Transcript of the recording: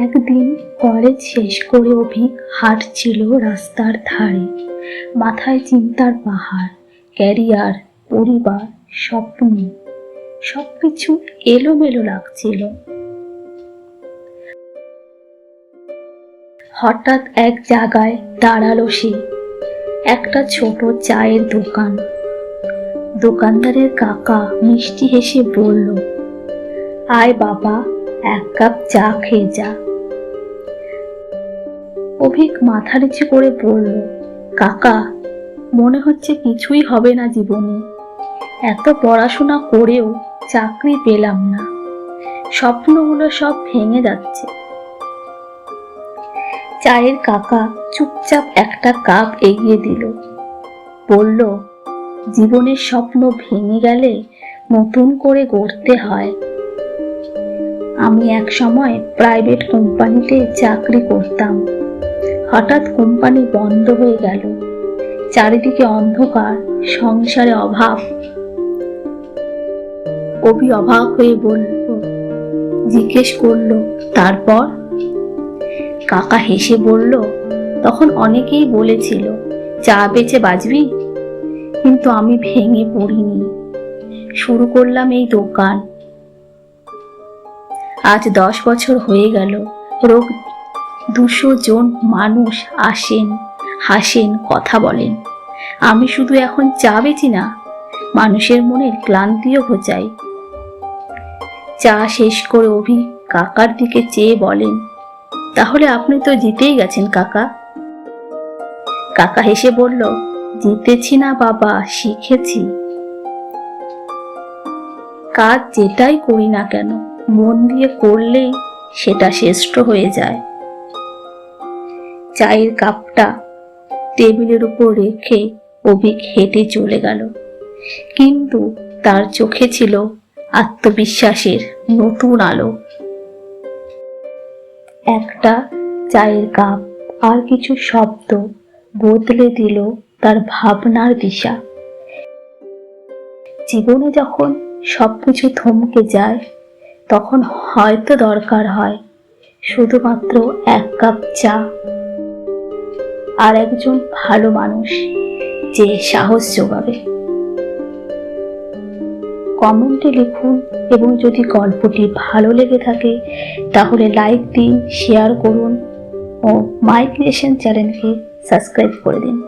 একদিন কলেজ শেষ করে অভিক হাঁটছিল রাস্তার ধারে। মাথায় চিন্তার পাহাড়, ক্যারিয়ার, পরিবার, স্বপ্ন, সবকিছু এলোমেলো লাগছিল। হঠাৎ এক জায়গায় দাঁড়ালো সে, একটা ছোট চায়ের দোকান। দোকানদারের কাকা মিষ্টি হেসে বলল, আয় বাবা, এক কাপ চা খেয়ে যা। অভিক মাথা নিচু করে বলল, কাকা, মনে হচ্ছে কিছুই হবে না জীবনে। এত পড়াশোনা করেও চাকরি পেলাম না, স্বপ্নগুলো সব ভেঙে যাচ্ছে। চায়ের কাকা চুপচাপ একটা কাপ এগিয়ে দিল, বলল, জীবনের স্বপ্ন ভেঙে গেলে নতুন করে গড়তে হয়। আমি এক সময় প্রাইভেট কোম্পানিতে চাকরি করতাম। হঠাৎ কোম্পানি বন্ধ হয়ে গেল, চারিদিকে অন্ধকার, সংসারে অভাব। অভি অবাক হয়ে বলল, জিজ্ঞেস করলো, তারপর? কাকা হেসে বলল, তখন অনেকেই বলেছিল চা বেচে বাঁচবি, কিন্তু আমি ভেঙে পড়িনি, শুরু করলাম এই দোকান। আজ 10 বছর হয়ে গেল। রোগ 200 জন মানুষ আসেন, হাসেন, কথা বলেন। আমি শুধু এখন চা বেচি না, মানুষের মনের ক্লান্তিও ঘোচাই। চা শেষ করে অভি কাকার দিকে চেয়ে বলেন, তাহলে আপনি তো জিতেই গেছেন কাকা। কাকা হেসে বলল, জিতেছি না বাবা, শিখেছি। কাজ যেটাই করি না কেন, মন দিয়ে করলেই সেটা শ্রেষ্ঠ হয়ে যায়। চায়ের কাপটা টেবিলের উপর রেখে অভিক হেঁটে চলে গেল, কিন্তু তার চোখে ছিল আত্মবিশ্বাসের নতুন আলো। একটা চায়ের কাপ আর কিছু শব্দ বদলে দিল তার ভাবনার দিশা। জীবনে যখন সবকিছু থমকে যায়, তখন হয়তো দরকার হয় শুধুমাত্র এক কাপ চা আর একজন ভালো মানুষ যে সাহস যোগাবে। কমেন্টে লিখুন, এবং যদি গল্পটি ভালো লেগে থাকে তাহলে লাইক দিন, শেয়ার করুন ও মাই ক্রিয়েশন চ্যানেলকে সাবস্ক্রাইব করে দিন।